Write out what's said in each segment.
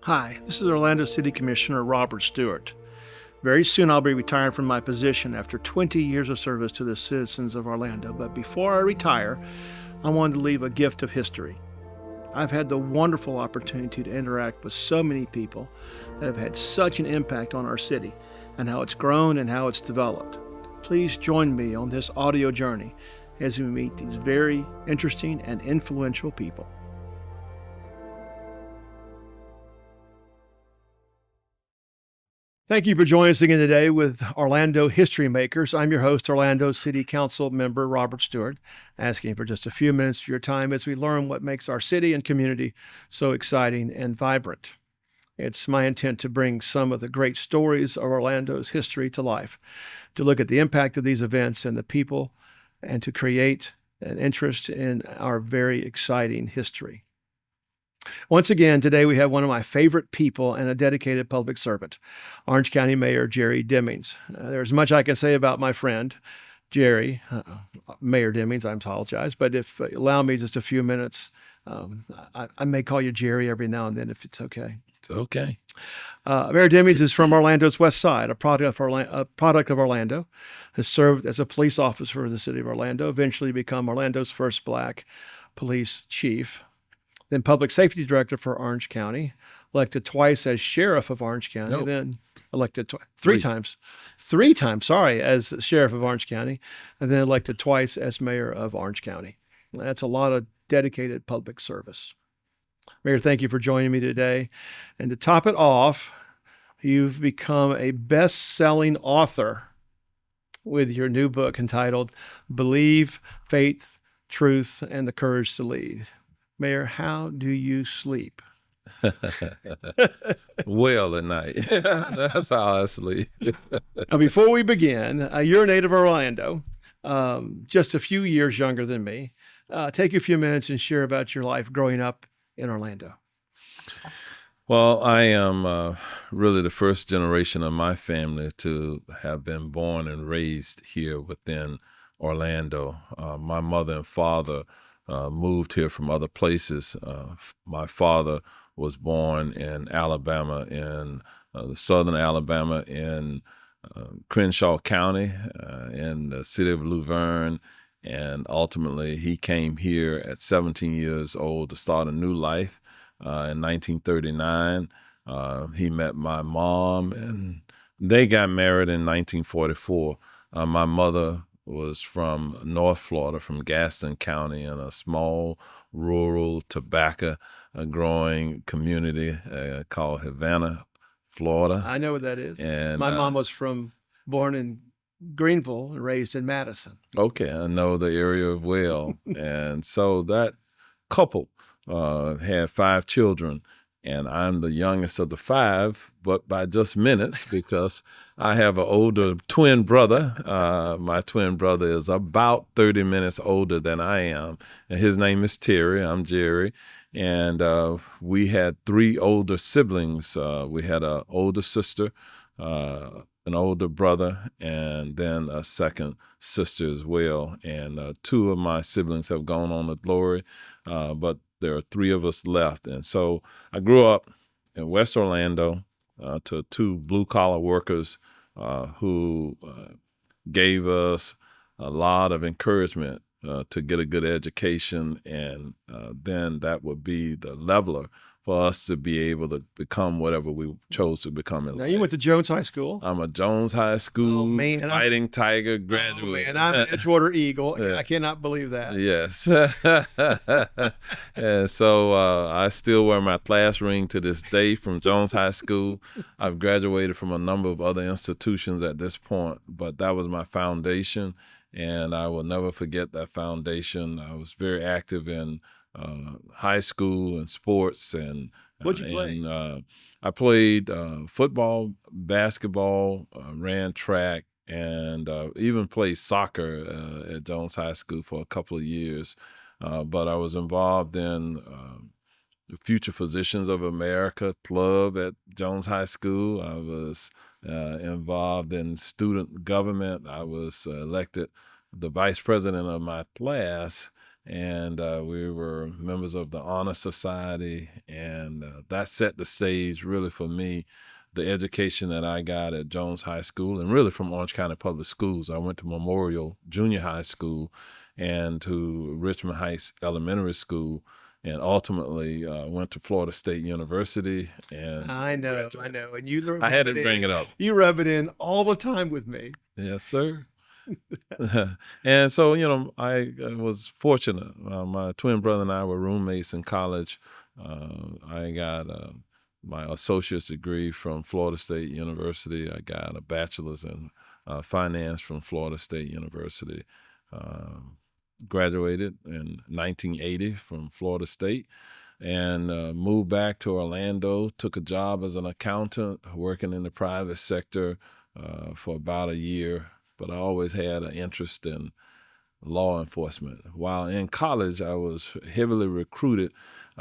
Hi, this is Orlando City Commissioner Robert Stuart. Very soon I'll be retiring from my position after 20 years of service to the citizens of Orlando, but before I retire, I wanted to leave a gift of history. I've had the wonderful opportunity to interact with so many people that have had such an impact on our city and how it's grown and how it's developed. Please join me on this audio journey as we meet these very interesting and influential people. Thank you for joining us again today with Orlando History Makers. I'm your host, Orlando City Council member Robert Stewart, asking for just a few minutes of your time as we learn what makes our city and community so exciting and vibrant. It's my intent to bring some of the great stories of Orlando's history to life, to look at the impact of these events and the people, and to create an interest in our very exciting history. Once again, today we have one of my favorite people and a dedicated public servant, Orange County Mayor Jerry Demings. There's much I can say about my friend, Jerry, Mayor Demings, I apologize, but if you allow me just a few minutes, I may call you Jerry every now and then if it's okay. It's okay. Mayor Demings is from Orlando's West Side, a product of Orlando, has served as a police officer for the city of Orlando, eventually become Orlando's first Black police chief, then public safety director for Orange County, elected twice as sheriff of Orange County, then elected three times as sheriff of Orange County, and then elected twice as mayor of Orange County. That's a lot of dedicated public service. Mayor, thank you for joining me today. And to top it off, you've become a best-selling author with your new book entitled Believe, Faith, Truth, and the Courage to Lead. Mayor, how do you sleep? Well at night. That's how I sleep. Now, before we begin, you're a native of Orlando, just a few years younger than me. Take a few minutes and share about your life growing up in Orlando. Well, I am really the first generation of my family to have been born and raised here within Orlando. My mother and father moved here from other places. My father was born in Alabama, in the southern Alabama, in Crenshaw County, in the city of Luverne, and ultimately he came here at 17 years old to start a new life. In 1939, he met my mom, and they got married in 1944. My mother was from North Florida, from Gaston County, in a small rural tobacco growing community called Havana, Florida. I know what that is. And my mom was born in Greenville and raised in Madison. Okay, I know the area well. And so that couple had 5 children. And I'm the youngest of the 5, but by just minutes, because I have an older twin brother. My twin brother is about 30 minutes older than I am. And his name is Terry. I'm Jerry. And we had 3 older siblings. We had an older sister, an older brother, and then a second sister as well. And 2 of my siblings have gone on to glory, but there are 3 of us left. And so I grew up in West Orlando to 2 blue-collar workers who gave us a lot of encouragement to get a good education, and then that would be the leveler for us to be able to become whatever we chose to become in life. Now, you went to Jones High School. I'm a Jones High School Fighting Tiger graduate. Oh, man, I'm an Edgewater Eagle. Yeah. I cannot believe that. Yes. And so I still wear my class ring to this day from Jones High School. I've graduated from a number of other institutions at this point, but that was my foundation, and I will never forget that foundation. I was very active in high school and sports, and what'd you play? I played football, basketball, ran track, and even played soccer at Jones High School for a couple of years. But I was involved in the Future Physicians of America club at Jones High School. I was involved in student government. I was elected the vice president of my class and we were members of the Honor Society, and that set the stage really for me. The education that I got at Jones High School and really from Orange County Public Schools. I went to Memorial Junior High School and to Richmond Heights Elementary School, and ultimately went to Florida State University. And I know, graduated. and you I had to bring it up. You rub it in all the time with me. Yes, sir. And so, I was fortunate. My twin brother and I were roommates in college. I got my associate's degree from Florida State University. I got a bachelor's in finance from Florida State University. Graduated in 1980 from Florida State and moved back to Orlando, took a job as an accountant working in the private sector for about a year. But I always had an interest in law enforcement. While in college, I was heavily recruited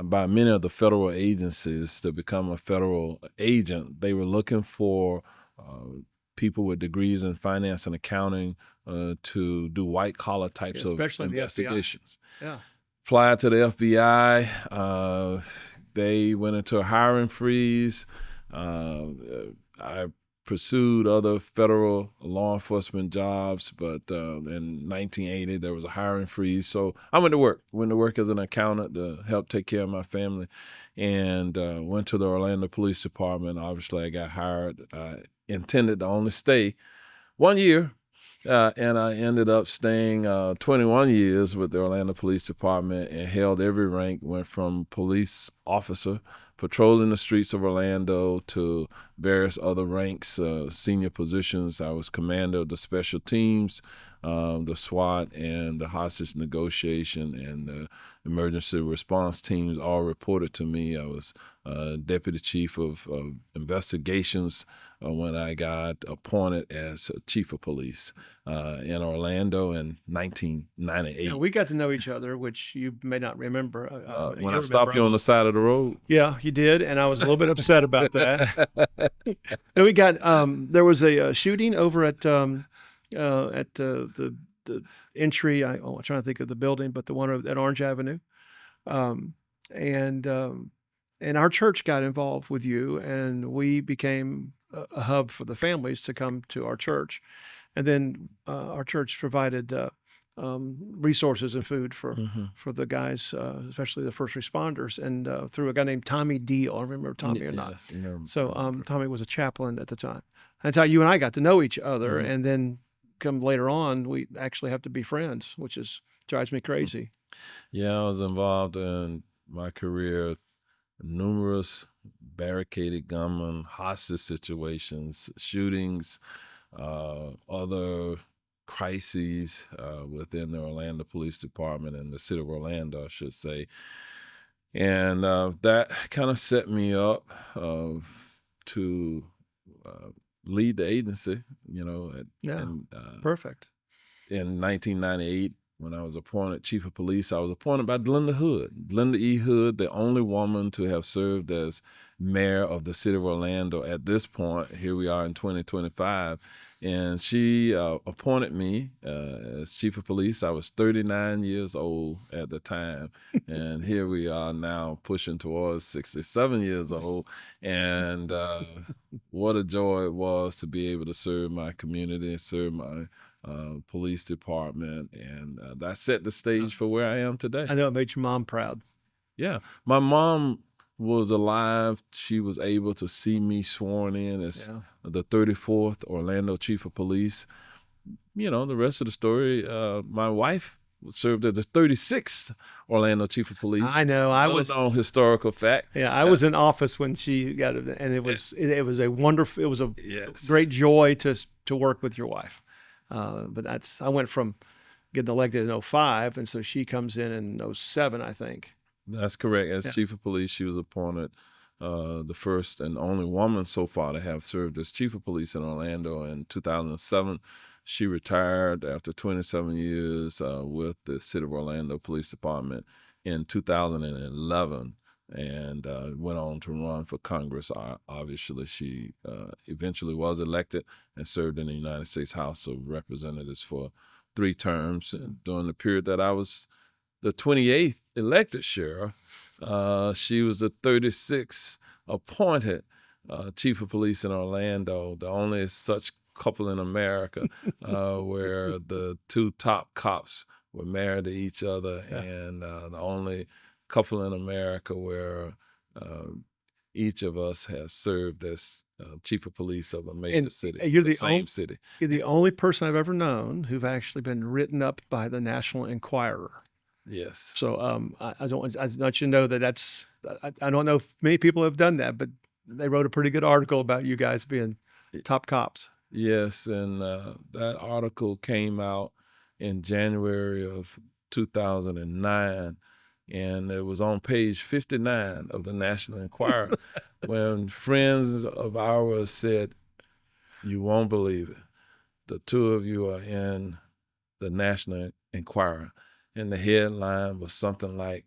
by many of the federal agencies to become a federal agent. They were looking for people with degrees in finance and accounting to do white-collar types of investigations. Yeah. Applied to the FBI. They went into a hiring freeze. I pursued other federal law enforcement jobs, but in 1980 there was a hiring freeze. So I went to work as an accountant to help take care of my family, and went to the Orlando Police Department. Obviously, I got hired. I intended to only stay 1 year, and I ended up staying 21 years with the Orlando Police Department and held every rank, went from police officer patrolling the streets of Orlando to various other ranks, senior positions. I was commander of the special teams, the SWAT and the hostage negotiation and the emergency response teams all reported to me. I was deputy chief of investigations when I got appointed as chief of police in Orlando in 1998. Yeah, we got to know each other, which you may not remember. When I stopped you on the side of the road? Yeah, you did, and I was a little bit upset about that. Then we got there was a shooting over at the entry. I'm trying to think of the building, but the one at Orange Avenue, and our church got involved with you, and we became a hub for the families to come to our church, and then our church provided resources and food for the guys, especially the first responders, and through a guy named Tommy Deal. I remember Tommy or not. Yes, So Tommy was a chaplain at the time. That's how you and I got to know each other, and then come later on, we actually have to be friends, which drives me crazy. Yeah, I was involved in my career numerous barricaded gunmen, hostage situations, shootings, other crises within the Orlando Police Department and the city of Orlando, I should say. And that kind of set me up to lead the agency, Perfect. In 1998, when I was appointed chief of police, I was appointed by Glenda Hood. Glenda E. Hood, the only woman to have served as mayor of the city of Orlando at this point. Here we are in 2025. And she appointed me as chief of police. I was 39 years old at the time. And here we are now pushing towards 67 years old. And what a joy it was to be able to serve my community, serve my police department, and that set the stage for where I am today. I know it made your mom proud. Yeah. My mom was alive. She was able to see me sworn in as the 34th Orlando Chief of Police. The rest of the story, my wife served as the 36th Orlando Chief of Police. I know. I was on historical fact. Yeah, I was in office when she got it, and it was a wonderful. It was a great joy to work with your wife. But I went from getting elected in 2005, and so she comes in 2007, I think. That's correct. As chief of police, she was appointed the first and only woman so far to have served as chief of police in Orlando in 2007. She retired after 27 years with the City of Orlando Police Department in 2011 and went on to run for Congress. Obviously, she eventually was elected and served in the United States House of Representatives for 3 terms. And during the period that I was the 28th elected sheriff. She was the 36th appointed chief of police in Orlando, the only such couple in America where the two top cops were married to each other, and the only couple in America where each of us has served as chief of police of a major city, you're the same city. You're the only person I've ever known who've actually been written up by the National Enquirer. Yes. So I want you to know that I don't know if many people have done that, but they wrote a pretty good article about you guys being top cops. Yes, and that article came out in January of 2009, and it was on page 59 of the National Enquirer when friends of ours said, "You won't believe it. The two of you are in the National Enquirer." And the headline was something like,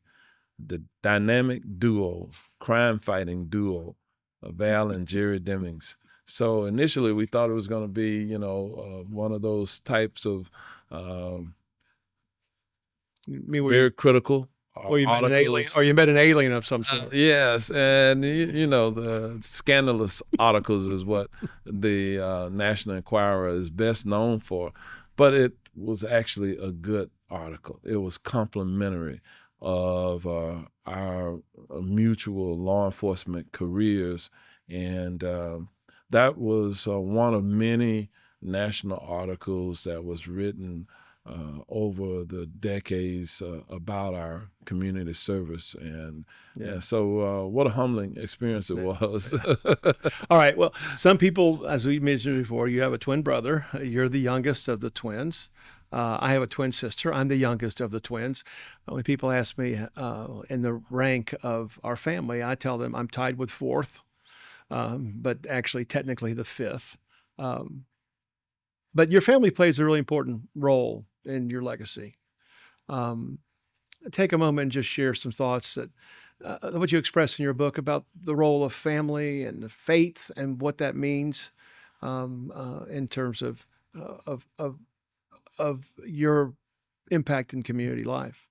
"The dynamic duo, crime-fighting duo of Val and Jerry Demings." So initially we thought it was going to be, one of those types of very critical or you met an alien, articles. or you met an alien of some sort. Yes, and the scandalous articles is what the National Enquirer is best known for. But it was actually a good article. It was complimentary of our mutual law enforcement careers, and that was one of many national articles that was written over the decades about our community service. And so what a humbling experience it was. All right. Well, some people, as we mentioned before, you have a twin brother. You're the youngest of the twins. I have a twin sister. I'm the youngest of the twins. When people ask me in the rank of our family, I tell them I'm tied with fourth, but actually technically the fifth. But your family plays a really important role in your legacy. Take a moment and just share some thoughts that what you express in your book about the role of family and faith and what that means in terms of your impact in community life.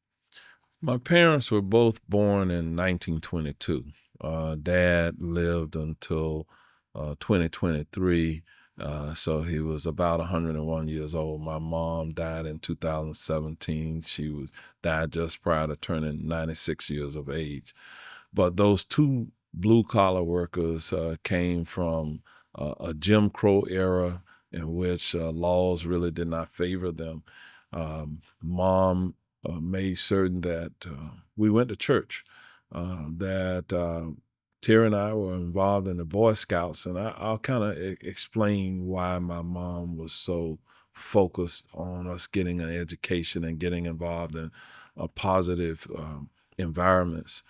My parents were both born in 1922. Dad lived until 2023. So he was about 101 years old. My mom died in 2017. She died just prior to turning 96 years of age. But those two blue-collar workers came from a Jim Crow era in which laws really did not favor them. Mom made certain that we went to church, that Terry and I were involved in the Boy Scouts, and I'll kind of explain why my mom was so focused on us getting an education and getting involved in positive environments.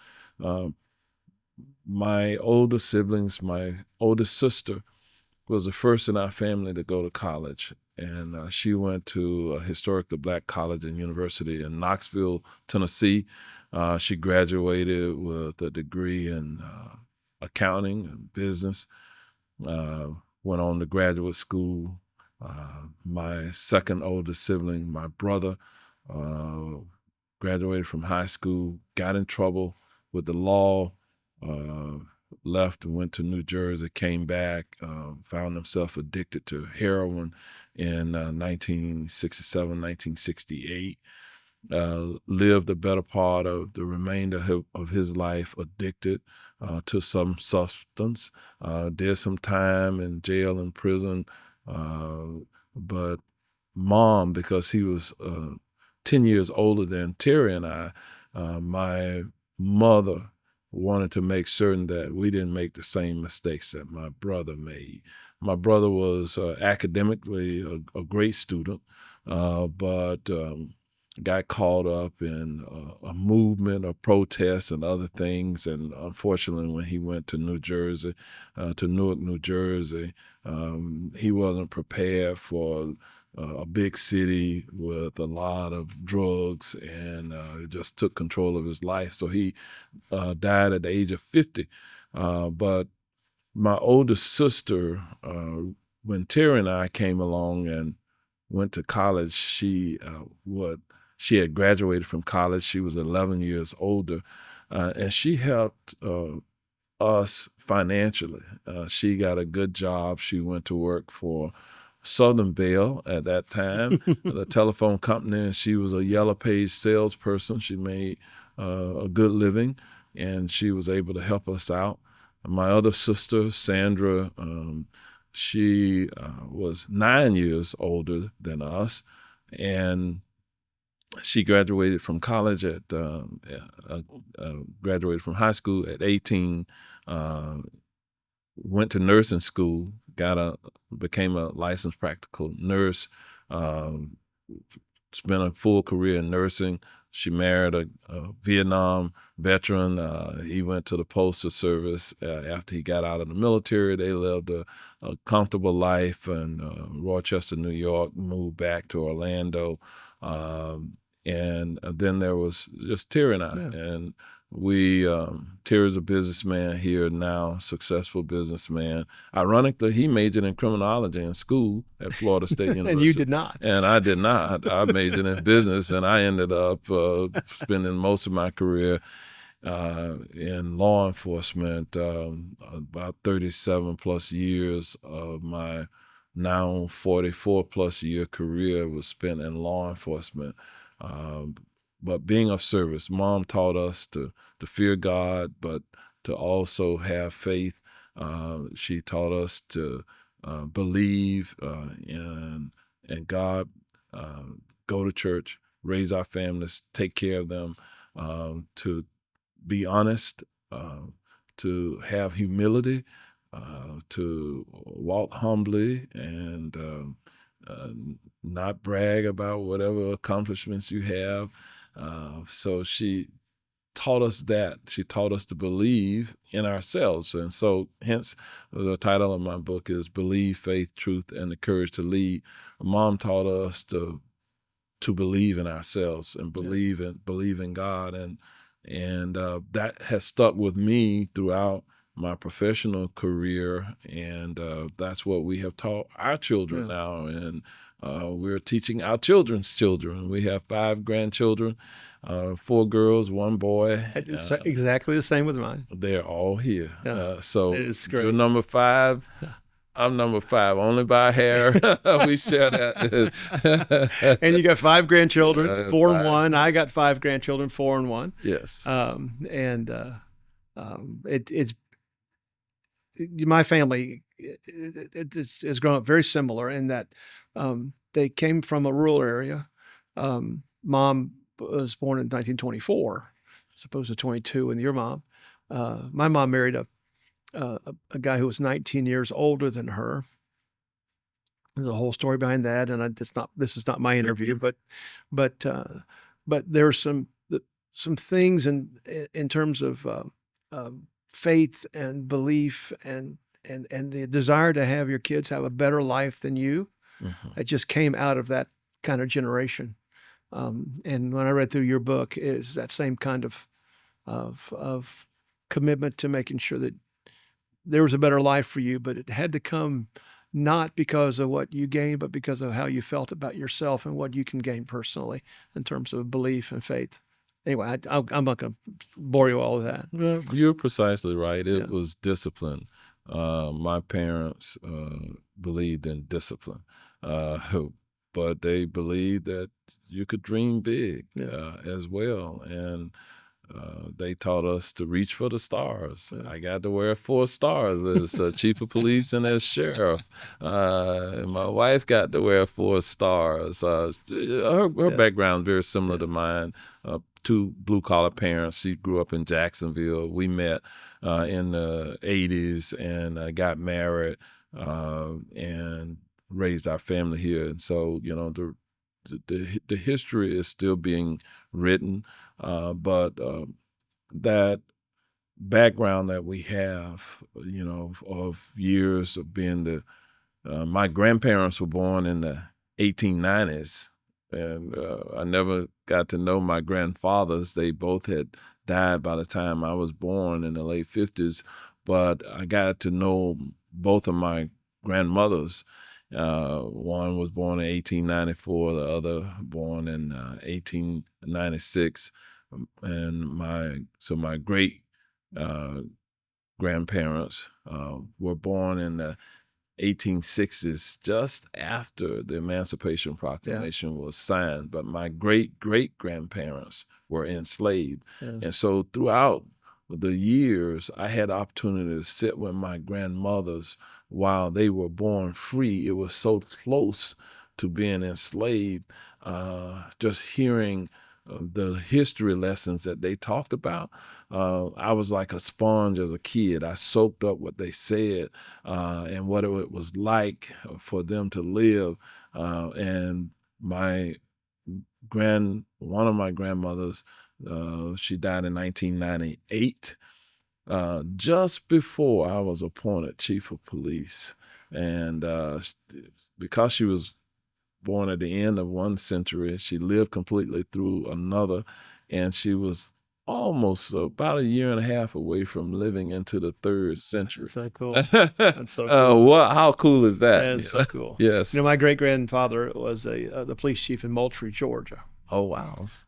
My older siblings, my oldest sister was the first in our family to go to college, and she went to a historically black college and university in Knoxville, Tennessee. She graduated with a degree in accounting and business, went on to graduate school. My second oldest sibling, my brother, graduated from high school, got in trouble with the law, left and went to New Jersey, came back, found himself addicted to heroin in 1967, 1968. Lived the better part of the remainder of his life addicted to some substance. Did some time in jail and prison, but Mom, because he was 10 years older than Terry and I, my mother wanted to make certain that we didn't make the same mistakes that my brother made. My brother was academically a great student, but got caught up in a movement of protests and other things. And unfortunately, when he went to New Jersey, to Newark, New Jersey, he wasn't prepared for a big city with a lot of drugs, and it just took control of his life. So he died at the age of 50. But my oldest sister, when Terry and I came along and went to college, she would she had graduated from college. She was 11 years older, and she helped us financially. She got a good job. She went to work for Southern Bell at that time, the telephone company, and she was a Yellow Page salesperson. She made a good living, and she was able to help us out. My other sister, Sandra, she was 9 years older than us, and she graduated from college graduated from high school at 18, went to nursing school, became a licensed practical nurse, spent a full career in nursing. She married a Vietnam veteran. He went to the Postal Service after he got out of the military. They lived a comfortable life in Rochester, New York, moved back to Orlando. And then there was just Terry and I. Yeah. And Terry's a businessman here now, successful businessman. Ironically, he majored in criminology in school at Florida State University. And you did not. And I did not. I majored in business, and I ended up spending most of my career in law enforcement. About 37 plus years of my now 44 plus year career was spent in law enforcement. But being of service, Mom taught us to fear God, but to also have faith. She taught us to believe in God, go to church, raise our families, take care of them, to be honest, to have humility, to walk humbly, and not brag about whatever accomplishments you have. So she taught us that. She taught us to believe in ourselves. And so hence the title of my book is Believe, Faith, Truth, and the Courage to Lead. Mom taught us to believe in ourselves and believe in God. And that has stuck with me throughout my professional career. And that's what we have taught our children now. And we're teaching our children's children. We have 5 grandchildren, 4 girls, 1 boy. Exactly the same with mine. They're all here. Yeah. So It is great. you're number 5. I'm number 5, only by hair. We share that. And you got 5 grandchildren, 4 and 5. 1. I got 5 grandchildren, 4 and 1. Yes. It's my family has grown up very similar in that they came from a rural area. Mom was born in 1924, as opposed to 22 in your mom. My mom married a guy who was 19 years older than her. There's a whole story behind that, and this is not my interview, but there are some things in terms of faith and belief and the desire to have your kids have a better life than you. It just came out of that kind of generation. And when I read through your book, is that same kind of commitment to making sure that there was a better life for you, but it had to come not because of what you gained, but because of how you felt about yourself and what you can gain personally in terms of belief and faith. Anyway, I'm not going to bore you all with that. Well, you're precisely right. It was discipline. My parents believed in discipline, but they believed that you could dream big as well. And they taught us to reach for the stars. I got to wear 4 stars as chief of police and as sheriff. And my wife got to wear 4 stars. Her background is very similar to mine. 2 blue-collar parents. She grew up in Jacksonville. We met in the 80s and got married and raised our family here. And so, the history is still being written, but that background that we have, of years of being my grandparents were born in the 1890s, and I never got to know my grandfathers. They both had died by the time I was born in the late 50s, but I got to know both of my grandmothers. One was born in 1894, the other born in 1896. And my great grandparents were born in the 1860s, just after the Emancipation Proclamation was signed. But my great-great-grandparents were enslaved. Yeah. And so throughout the years, I had the opportunity to sit with my grandmothers while they were born free. It was so close to being enslaved, just hearing the history lessons that they talked about. I was like a sponge as a kid. I soaked up what they said and what it was like for them to live. And one of my grandmothers, she died in 1998, just before I was appointed chief of police. And because she was born at the end of one century, she lived completely through another, and she was almost about a year and a half away from living into the third century. That's so cool. That's so cool. How cool is that? That's so cool. Yes. You know, my great grandfather was the police chief in Moultrie, Georgia. Oh, wow. It's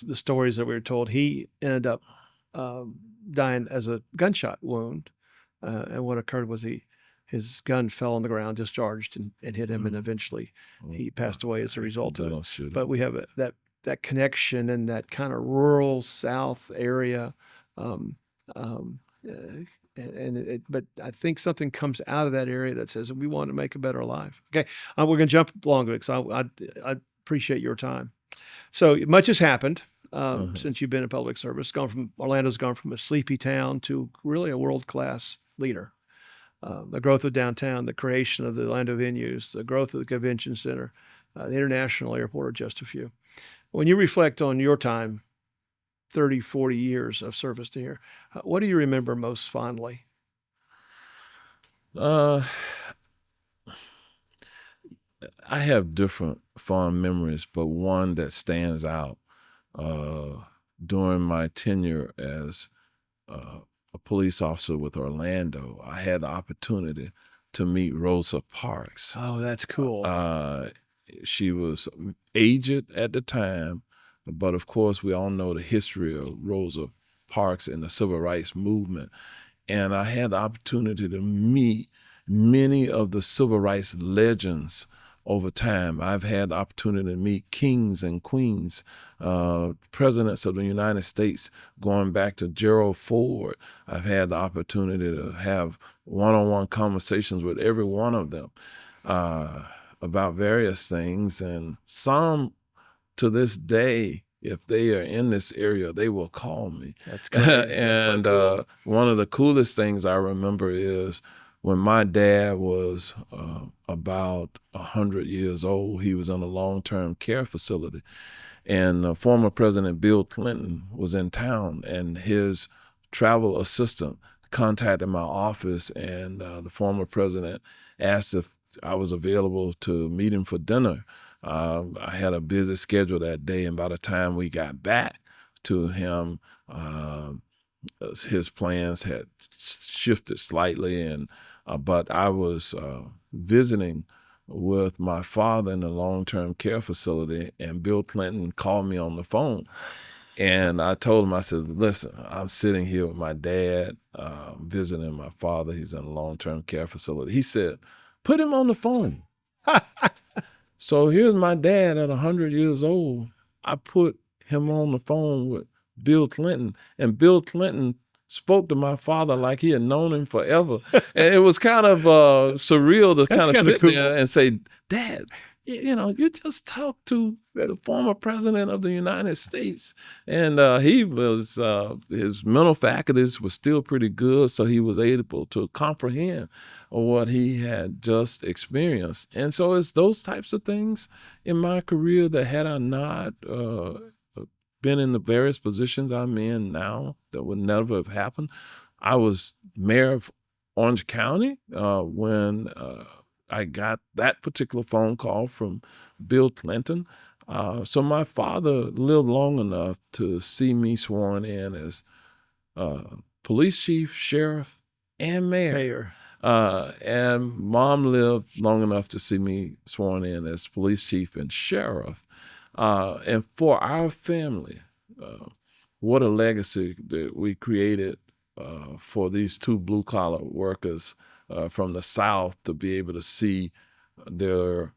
the stories that we were told. He ended up dying as a gunshot wound, and what occurred was his gun fell on the ground, discharged, and hit him, and eventually he passed away as a result of it. But we have that connection in that kind of rural South area, but I think something comes out of that area that says we want to make a better life. Okay, we're going to jump along because I appreciate your time. So much has happened since you've been in public service. Orlando's gone from a sleepy town to really a world-class leader. The growth of downtown, the creation of the Orlando venues, the growth of the convention center, the international airport are just a few. When you reflect on your time, 30, 40 years of service to here, what do you remember most fondly? I have different fond memories, but one that stands out during my tenure as a police officer with Orlando, I had the opportunity to meet Rosa Parks. Oh, that's cool. She was aged at the time, but of course we all know the history of Rosa Parks and the civil rights movement. And I had the opportunity to meet many of the civil rights legends over time. I've had the opportunity to meet kings and queens, presidents of the United States, going back to Gerald Ford. I've had the opportunity to have one-on-one conversations with every one of them about various things. And some, to this day, if they are in this area, they will call me. That's great. And so cool. One of the coolest things I remember is when my dad was about 100 years old, he was in a long-term care facility. And former President Bill Clinton was in town, and his travel assistant contacted my office, and the former president asked if I was available to meet him for dinner. I had a busy schedule that day, and by the time we got back to him, his plans had shifted slightly, and but I was visiting with my father in a long-term care facility, and Bill Clinton called me on the phone. And I told him, I said, listen, I'm sitting here with my dad, visiting my father. He's in a long-term care facility. He said, put him on the phone. So here's my dad at 100 years old. I put him on the phone with Bill Clinton, and Bill Clinton spoke to my father like he had known him forever. And it was kind of surreal to kind of sit there and say, Dad, you just talked to the former president of the United States. And he was, his mental faculties were still pretty good, so he was able to comprehend what he had just experienced. And so it's those types of things in my career that had I not been in the various positions I'm in now, that would never have happened. I was mayor of Orange County when I got that particular phone call from Bill Clinton. So my father lived long enough to see me sworn in as police chief, sheriff, and mayor. And Mom lived long enough to see me sworn in as police chief and sheriff. And for our family, what a legacy that we created for these two blue-collar workers from the South to be able to see their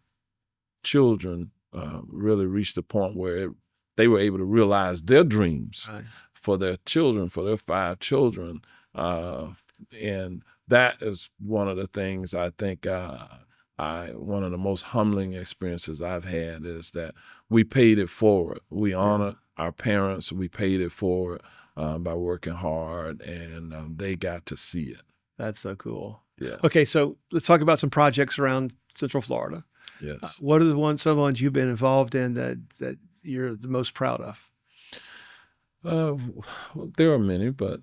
children really reach the point where they were able to realize their dreams Right. for their children, for their 5 children. And that is one of the things I think one of the most humbling experiences I've had is that we paid it forward. We honored our parents. We paid it forward by working hard, and they got to see it. That's so cool. Yeah. Okay, so let's talk about some projects around Central Florida. Yes. What are some of the ones you've been involved in that you're the most proud of? There are many, but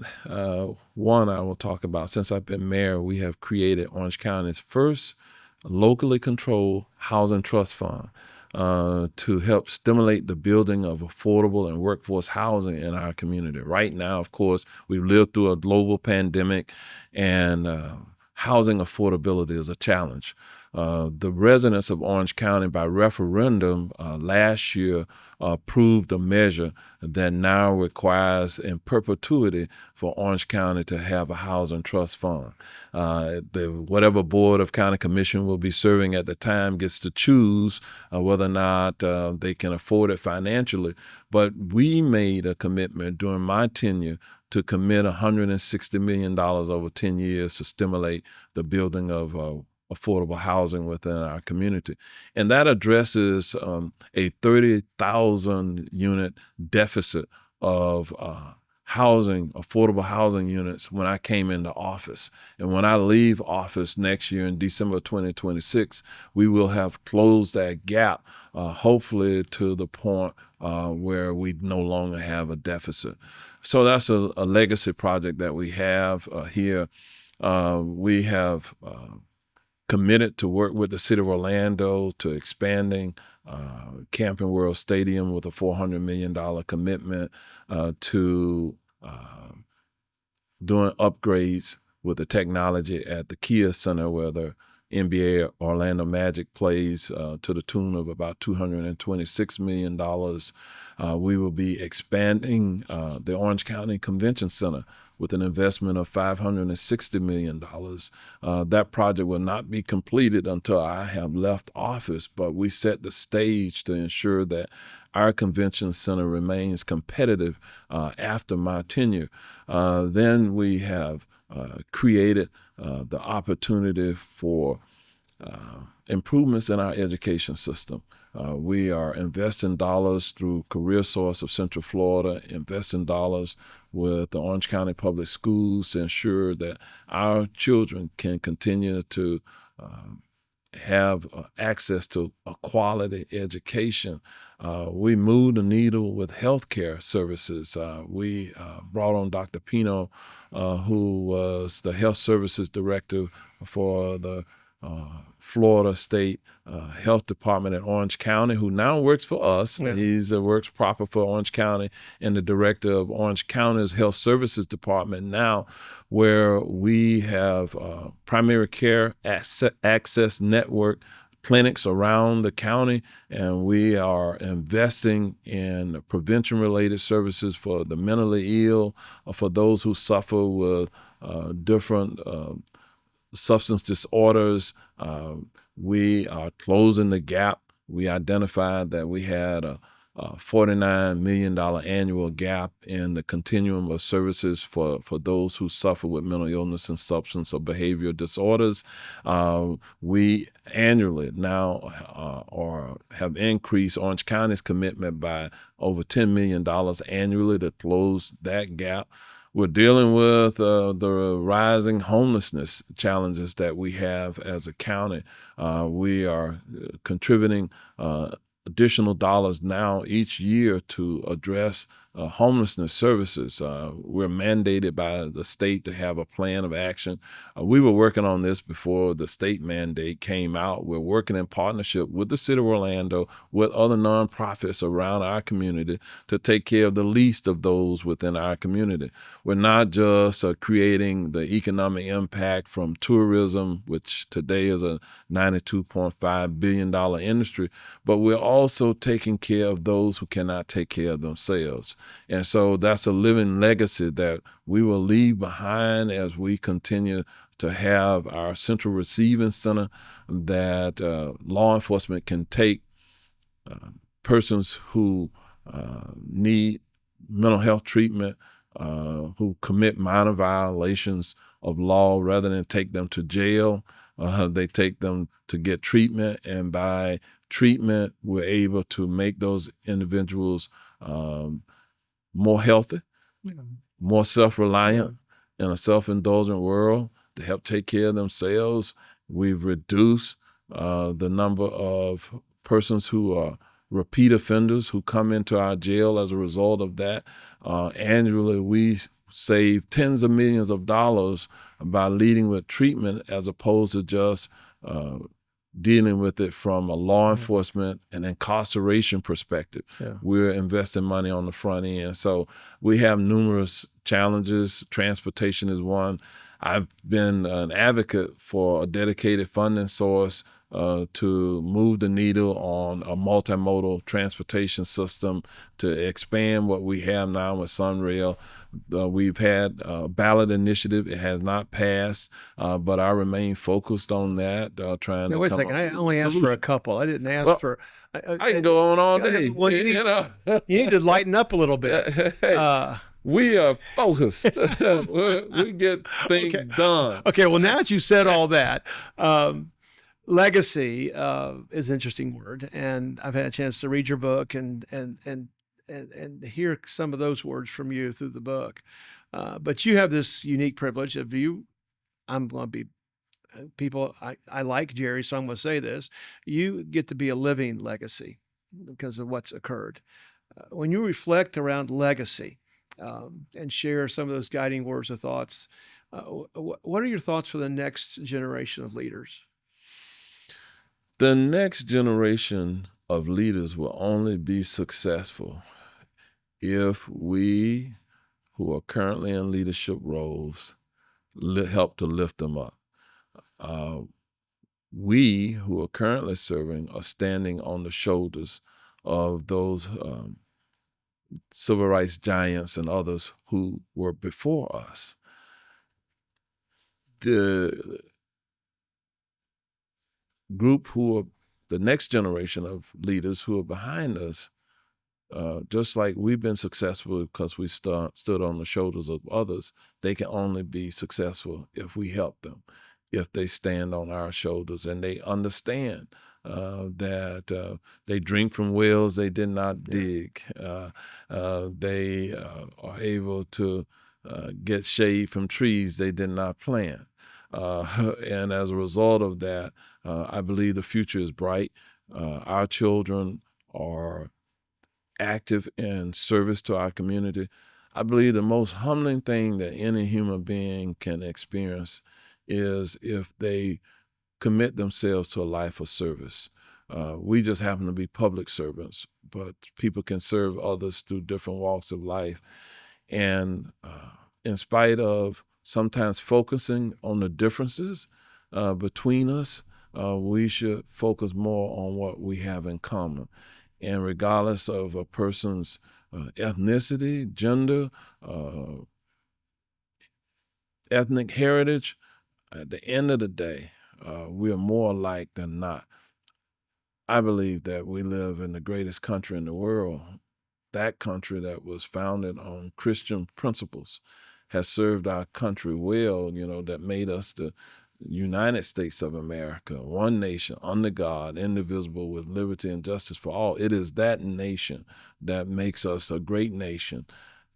one I will talk about. Since I've been mayor, we have created Orange County's first locally controlled housing trust fund to help stimulate the building of affordable and workforce housing in our community. Right now, of course, we've lived through a global pandemic, and housing affordability is a challenge. The residents of Orange County, by referendum last year, approved a measure that now requires in perpetuity for Orange County to have a housing trust fund. Whatever board of county commission will be serving at the time gets to choose whether or not they can afford it financially. But we made a commitment during my tenure to commit $160 million over 10 years to stimulate the building of affordable housing within our community. And that addresses a 30,000 unit deficit of affordable housing units when I came into office. And when I leave office next year in December 2026, we will have closed that gap, hopefully to the point where we no longer have a deficit. So that's a legacy project that we have here. We have committed to work with the city of Orlando to expanding Camping World Stadium with a $400 million commitment to doing upgrades with the technology at the Kia Center where the NBA Orlando Magic plays to the tune of about $226 million. We will be expanding the Orange County Convention Center with an investment of $560 million. That project will not be completed until I have left office, but we set the stage to ensure that our convention center remains competitive after my tenure. Then we have created the opportunity for improvements in our education system. We are investing dollars through Career Source of Central Florida, investing dollars with the Orange County Public Schools to ensure that our children can continue to have access to a quality education. We moved the needle with healthcare services. We brought on Dr. Pino, who was the health services director for the Florida State Health Department in Orange County, who now works for us. Yeah. He's works proper for Orange County and the director of Orange County's Health Services Department now, where we have primary care access network clinics around the county, and we are investing in prevention-related services for the mentally ill, for those who suffer with different substance disorders. We are closing the gap. We identified that we had a $49 million annual gap in the continuum of services for those who suffer with mental illness and substance or behavioral disorders. We annually now have increased Orange County's commitment by over $10 million annually to close that gap. We're dealing with the rising homelessness challenges that we have as a county. We are contributing additional dollars now each year to address homelessness services. We're mandated by the state to have a plan of action. We were working on this before the state mandate came out. We're working in partnership with the city of Orlando, with other nonprofits around our community to take care of the least of those within our community. We're not just creating the economic impact from tourism, which today is a $92.5 billion industry, but we're also taking care of those who cannot take care of themselves. And so that's a living legacy that we will leave behind as we continue to have our central receiving center that law enforcement can take persons who need mental health treatment, who commit minor violations of law, rather than take them to jail. They take them to get treatment, and by treatment, we're able to make those individuals more healthy, more self-reliant in a self-indulgent world to help take care of themselves. We've reduced the number of persons who are repeat offenders who come into our jail as a result of that. Annually, we save tens of millions of dollars by leading with treatment as opposed to just dealing with it from a law enforcement and incarceration perspective. We're investing money on the front end. So we have numerous challenges. Transportation is one. I've been an advocate for a dedicated funding source to move the needle on a multimodal transportation system to expand what we have now with Sunrail. We've had a ballot initiative. It has not passed, but I remain focused on that, trying to Wait a come second. up I with a only asked for a solution. couple. I didn't ask Well, for. I can go on all day. Well, you need to lighten up a little bit. Hey, we are focused. We get things done. Okay. Well, now that you said all that, legacy is an interesting word, and I've had a chance to read your book and hear some of those words from you through the book. But you have this unique privilege of you. I'm going to be people. I like Jerry, so I'm going to say this. You get to be a living legacy because of what's occurred. When you reflect around legacy and share some of those guiding words or thoughts, what are your thoughts for the next generation of leaders? The next generation of leaders will only be successful if we, who are currently in leadership roles, help to lift them up. We, who are currently serving, are standing on the shoulders of those civil rights giants and others who were before us. The group who are the next generation of leaders who are behind us, just like we've been successful because we stood on the shoulders of others, they can only be successful if we help them, if they stand on our shoulders and they understand that they drink from wells they did not dig. They are able to get shade from trees they did not plant. And as a result of that, I believe the future is bright. Our children are active in service to our community. I believe the most humbling thing that any human being can experience is if they commit themselves to a life of service. We just happen to be public servants, but people can serve others through different walks of life. And in spite of sometimes focusing on the differences between us, we should focus more on what we have in common. And regardless of a person's ethnicity, gender, ethnic heritage, at the end of the day, we are more alike than not. I believe that we live in the greatest country in the world. That country that was founded on Christian principles has served our country well, that made us the United States of America, one nation, under God, indivisible, with liberty and justice for all. It is that nation that makes us a great nation.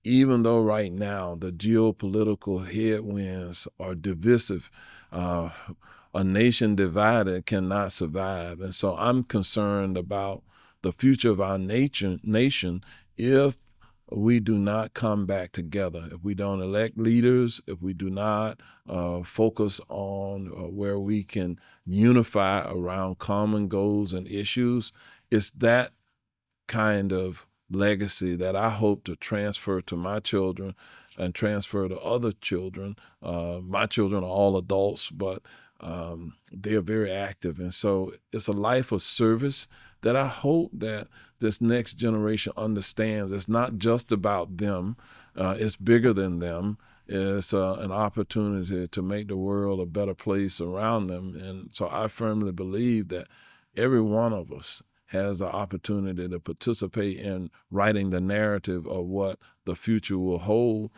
Even though right now the geopolitical headwinds are divisive, a nation divided cannot survive. And so I'm concerned about the future of our nation if we do not come back together, if we don't elect leaders, if we do not focus on where we can unify around common goals and issues, it's that kind of legacy that I hope to transfer to my children and transfer to other children. My children are all adults, but they're very active. And so it's a life of service that I hope that this next generation understands. It's not just about them. It's bigger than them. It's an opportunity to make the world a better place around them. And so I firmly believe that every one of us has an opportunity to participate in writing the narrative of what the future will hold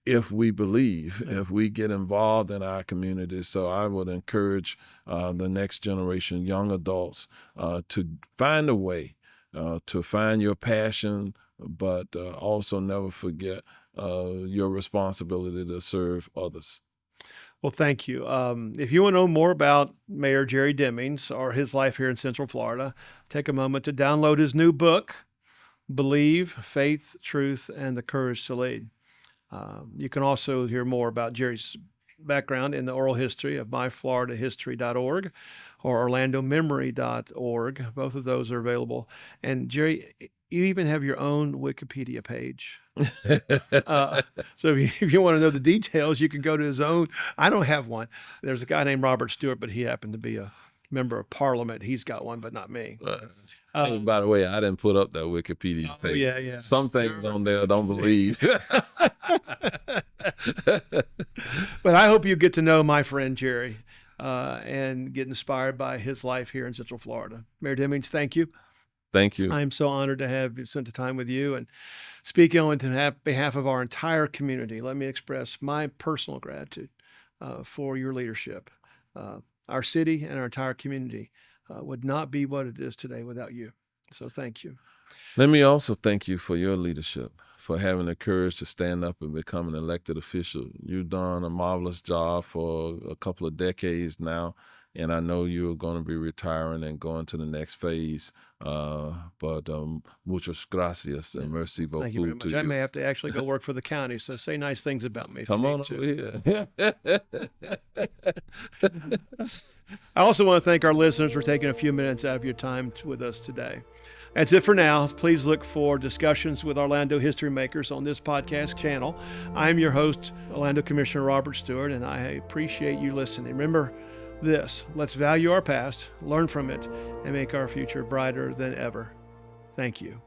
if we believe, if we get involved in our community. So I would encourage the next generation, young adults, to find a way to find your passion, but also never forget your responsibility to serve others. Well, thank you. If you want to know more about Mayor Jerry Demings or his life here in Central Florida, take a moment to download his new book, Believe, Faith, Truth, and the Courage to Lead. You can also hear more about Jerry's background in the oral history of myfloridahistory.org or orlandomemory.org. Both of those are available. And Jerry, you even have your own Wikipedia page. So if you want to know the details, you can go to his own. I don't have one. There's a guy named Robert Stuart, but he happened to be a member of Parliament. He's got one, but not me. Hey, by the way, I didn't put up that Wikipedia page. Yeah. Some things on there I don't believe. But I hope you get to know my friend Jerry and get inspired by his life here in Central Florida. Mayor Demings, thank you. Thank you. I'm so honored to have spent the time with you. And speaking on behalf of our entire community, let me express my personal gratitude for your leadership. Our city and our entire community would not be what it is today without you. So thank you. Let me also thank you for your leadership, for having the courage to stand up and become an elected official. You've done a marvelous job for a couple of decades now, and I know you're going to be retiring and going to the next phase. But muchas gracias and merci beaucoup. Thank you very much. I may have to actually go work for the county, so say nice things about me. Come on over here. I also want to thank our listeners for taking a few minutes out of your time with us today. That's it for now. Please look for discussions with Orlando history makers on this podcast channel. I'm your host, Orlando Commissioner Robert Stuart, and I appreciate you listening. Remember this: let's value our past, learn from it, and make our future brighter than ever. Thank you.